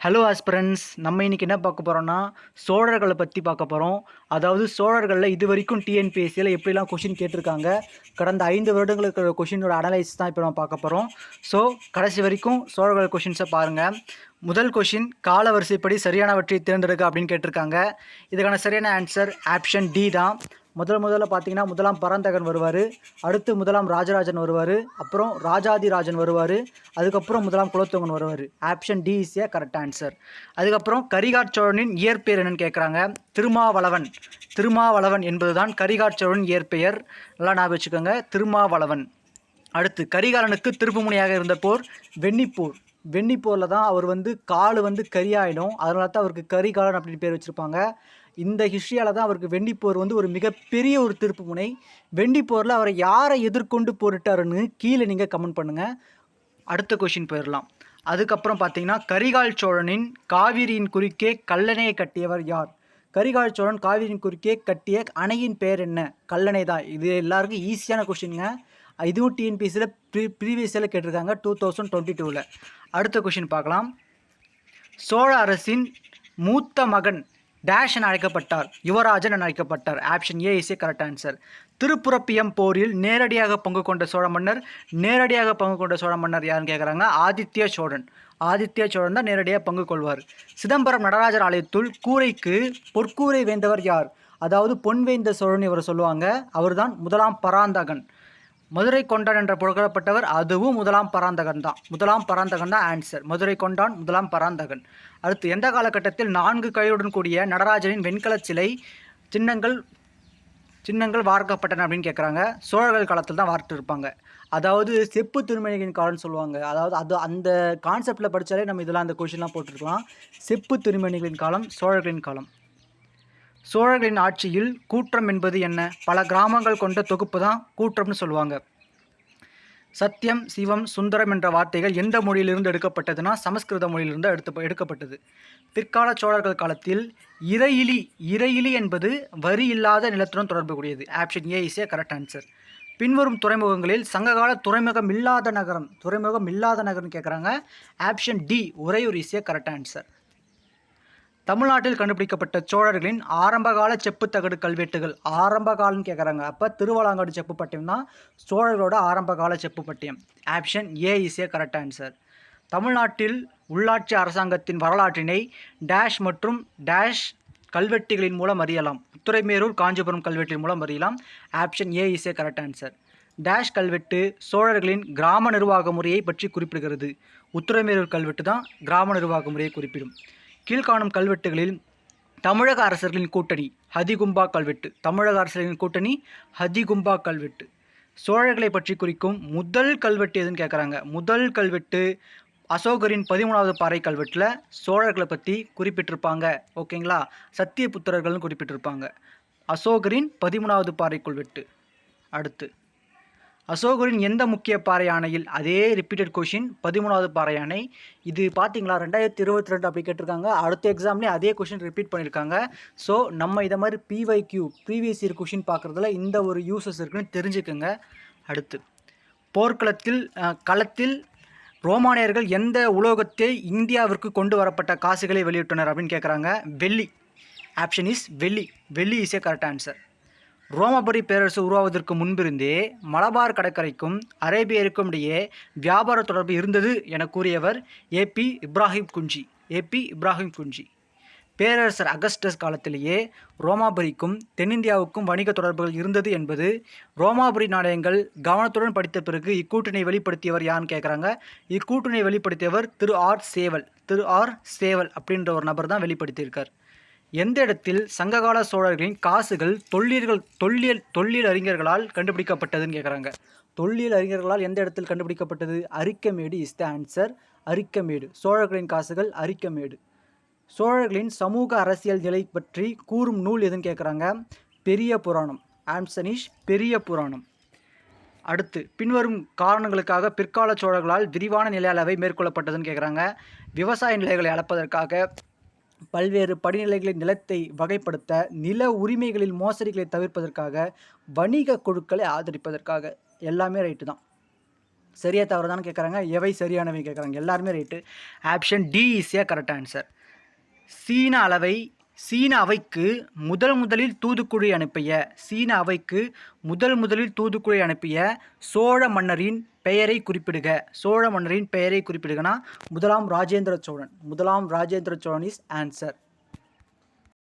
Hello aspirants, நம்ம இன்னைக்கு என்ன பார்க்க போகிறோம்னா சோழர்களை பற்றி பார்க்க போகிறோம். அதாவது சோழர்களில் இது வரைக்கும் டிஎன்பிஎஸ்சியில் எப்படிலாம் கொஷின் கேட்டிருக்காங்க, கடந்த 5 வருடங்களுக்கு கொஷினோட அனலைஸ் தான் இப்போ நம்ம பார்க்க போகிறோம். ஸோ கடைசி வரைக்கும் சோழர்கள் கொஷின்ஸை பாருங்கள். முதல் கொஷின், கால வரிசைப்படி சரியானவற்றை தேர்ந்தெடுக்க அப்படின்னு கேட்டிருக்காங்க. இதுக்கான சரியான ஆன்சர் ஆப்ஷன் டி தான். முதல்ல பார்த்தீங்கன்னா முதலாம் பராந்தகன் வருவார், அடுத்து முதலாம் ராஜராஜன் வருவார், அப்புறம் ராஜாதிராஜன் வருவார், அதுக்கப்புறம் முதலாம் குலோத்துங்கன் வருவார். Option D is A correct answer. அதுக்கப்புறம் கரிகார் சோழனின் இயற்பெயர் என்னன்னு கேட்குறாங்க. திருமாவளவன். திருமாவளவன் என்பது தான் கரிகார் சோழனின் இயற்பெயர். நல்லா ஞாபகம் வச்சுக்கோங்க, திருமாவளவன். அடுத்து, கரிகாலனுக்கு திருப்புமுனையாக இருந்த போர் வெண்ணிப்போர். வெண்ணிப்போரில் தான் அவர் கால் கரியாயிடும், அதனால தான் அவருக்கு கரிகாலன் அப்படின்னு பேர் வச்சுருப்பாங்க. இந்த ஹிஸ்ட்ரியால் தான் அவருக்கு வெண்ணிப்போர் ஒரு மிகப்பெரிய ஒரு திருப்புமுனை. வெண்ணிப்போரில் அவரை யாரை எதிர்கொண்டு போரிட்டாருன்னு கீழே நீங்கள் கமெண்ட் பண்ணுங்கள். அடுத்த கொஷின் போயிடலாம். அதுக்கப்புறம் பார்த்தீங்கன்னா, கரிகால் சோழனின் காவிரியின் குறுக்கே கல்லணையை கட்டியவர் யார்? கரிகால் சோழன் காவிரியின் குறுக்கே கட்டிய அணையின் பெயர் என்ன? கல்லணை தான். இது எல்லாருக்கும் ஈஸியான கொஷினுங்க. இதுவும் டிஎன்பிஎஸ்சியில் ப்ரீவியஸில் கேட்டிருக்காங்க 2022. அடுத்த கொஷின் பார்க்கலாம். சோழ அரசின் மூத்த மகன் டேஷ் என அழைக்கப்பட்டார், யுவராஜன் என அழைக்கப்பட்டார். Option A is A correct answer. Thiruppurambiyam போரில் நேரடியாக பங்கு கொண்ட சோழ மன்னர் யாருன்னு கேட்குறாங்க. ஆதித்ய சோழன். ஆதித்ய சோழன் தான் நேரடியாக பங்கு கொள்வார். சிதம்பரம் நடராஜர் ஆலயத்துள் கூரைக்கு பொற்கூரை வேந்தவர் யார்? அதாவது பொன் வேந்த சோழன் இவர் சொல்லுவாங்க. அவர் தான் முதலாம் பராந்தகன். மதுரை கொண்டான் என்ற புகழப்பட்டவர் அதுவும் முதலாம் பராந்தகன் தான் ஆன்சர். மதுரை கொண்டான் முதலாம் பராந்தகன். அடுத்து, எந்த காலகட்டத்தில் 4 கையுடன் கூடிய நடராஜனின் வெண்கல சிலை சின்னங்கள் வார்க்கப்பட்டன அப்படின்னு கேட்குறாங்க. சோழர்கள் காலத்தில் தான் வார்த்து இருப்பாங்க. அதாவது செப்பு திருமணிகளின் காலம்னு சொல்லுவாங்க. அதாவது அந்த கான்செப்டில் படித்தாலே நம்ம இதெல்லாம் அந்த கொஷின்லாம் போட்டிருக்கலாம். செப்பு திருமணிகளின் காலம் சோழர்களின் காலம். சோழர்களின் ஆட்சியில் கூற்றம் என்பது என்ன? பல கிராமங்கள் கொண்ட தொகுப்பு தான் கூற்றம்னு சொல்லுவாங்க. சத்தியம், சிவம், சுந்தரம் என்ற வார்த்தைகள் எந்த மொழியிலிருந்து எடுக்கப்பட்டதுன்னா சமஸ்கிருத மொழியிலிருந்து எடுக்கப்பட்டது. பிற்கால சோழர்கள் காலத்தில் இறையிலி என்பது வரி இல்லாத நிலத்துடன் தொடர்புடையது. Option A is A correct answer. பின்வரும் துறைமுகங்களில் சங்ககால துறைமுகம் இல்லாத நகரம்னு கேட்குறாங்க. Option D Uraiyur is A correct answer. தமிழ்நாட்டில் கண்டுபிடிக்கப்பட்ட சோழர்களின் ஆரம்பகால செப்புத்தகடு கல்வெட்டுகள். ஆரம்பகாலன்னு கேட்குறாங்க. அப்போ திருவாலாங்காடு செப்புப்பட்டியம் தான் சோழர்களோட ஆரம்பகால செப்புப்பட்டியம். Option A is A correct answer. தமிழ்நாட்டில் உள்ளாட்சி அரசாங்கத்தின் வரலாற்றினை டேஷ் மற்றும் டேஷ் கல்வெட்டுகளின் மூலம் அறியலாம். உத்திரமேரூர், காஞ்சிபுரம் கல்வெட்டின் மூலம் அறியலாம். Option A is A correct answer. Dash கல்வெட்டு சோழர்களின் கிராம நிர்வாக முறையை பற்றி குறிப்பிடுகிறது. உத்திரமேரூர் கல்வெட்டு தான் கிராம நிர்வாக முறையை குறிப்பிடும். கீழ்காணும் கல்வெட்டுகளில் தமிழக அரசர்களின் கூட்டணி ஹதிகும்பா கல்வெட்டு. சோழர்களை பற்றி குறிக்கும் முதல் கல்வெட்டு எதுன்னு கேட்குறாங்க. முதல் கல்வெட்டு அசோகரின் 13வது பாறை கல்வெட்டில் சோழர்களை பற்றி குறிப்பிட்டிருப்பாங்க. ஓகேங்களா? சத்தியபுத்திரர்கள்னு குறிப்பிட்டிருப்பாங்க. அசோகரின் 13வது பாறை கல்வெட்டு. அடுத்து, அசோகரின் எந்த முக்கிய பாறை யானையில்? அதே ரிப்பீட்டட் கொஷின், 13வது பாறை யானை. இது பார்த்தீங்களா 2022 அப்படி கேட்டிருக்காங்க. அடுத்த எக்ஸாம்லேயே அதே கொஷின் ரிப்பீட் பண்ணியிருக்காங்க. ஸோ நம்ம இதை மாதிரி பிவைக்யூ ப்ரீவியஸ் இயர் கொஷின் பார்க்குறதுல இந்த ஒரு யூசஸ் இருக்குன்னு தெரிஞ்சுக்கோங்க. அடுத்து, களத்தில் ரோமானியர்கள் எந்த உலோகத்தை இந்தியாவிற்கு கொண்டு வரப்பட்ட காசுகளை வெளியிட்டனர் அப்படின்னு கேட்குறாங்க. வெள்ளி. ஆப்ஷன் இஸ் வெள்ளி. வெள்ளி இஸ் ஏ கரெக்ட் ஆன்சர். ரோமபுரி பேரரசு உருவாவதற்கு முன்பிருந்தே மலபார் கடற்கரைக்கும் அரேபியருக்கும் இடையே வியாபார தொடர்பு இருந்தது என கூறியவர் ஏபி இப்ராஹிம் குஞ்சி. பேரரசர் அகஸ்டஸ் காலத்திலேயே ரோமாபுரிக்கும் தென்னிந்தியாவுக்கும் வணிக தொடர்புகள் இருந்தது என்பது ரோமாபுரி நாணயங்கள் கவனத்துடன் படித்த பிறகு இக்கூற்றினை வெளிப்படுத்தியவர் யான்னு கேட்குறாங்க. இக்கூற்றினை வெளிப்படுத்தியவர் திரு ஆர் சேவல் அப்படின்ற ஒரு நபர் தான் வெளிப்படுத்தியிருக்கார். எந்த இடத்தில் சங்ககால சோழர்களின் காசுகள் தொல்லியல் அறிஞர்களால் கண்டுபிடிக்கப்பட்டதுன்னு கேட்குறாங்க. தொல்லியல் அறிஞர்களால் எந்த இடத்தில் கண்டுபிடிக்கப்பட்டது? Arikamedu is the answer. Arikamedu. சோழர்களின் காசுகள் அரிக்கமேடு. சோழர்களின் சமூக அரசியல் நிலை பற்றி கூறும் நூல் எதுன்னு கேட்குறாங்க. பெரிய புராணம். ஆன்சர் இஸ் பெரிய புராணம். அடுத்து, பின்வரும் காரணங்களுக்காக பிற்கால சோழர்களால் விரிவான நில அளவை மேற்கொள்ளப்பட்டதுன்னு கேட்குறாங்க. விவசாய நிலைகளை அளப்பதற்காக, பல்வேறு படிநிலைகளின் நிலத்தை வகைப்படுத்த, நில உரிமைகளில் மோசடிகளை தவிர்ப்பதற்காக, வணிக குழுக்களை ஆதரிப்பதற்காக. எல்லாமே ரைட்டு தான். சரியா தவறுதான்னு கேட்குறாங்க, எவை சரியானவை கேட்குறாங்க. எல்லாருமே right. Option D is A correct answer. சீன அவைக்கு முதலில் தூதுக்குழி அனுப்பிய சோழ மன்னரின் பெயரை குறிப்பிடுக. சோழ மன்னரின் பெயரை குறிப்பிடுகனா முதலாம் ராஜேந்திர சோழன் இஸ் ஆன்சர்.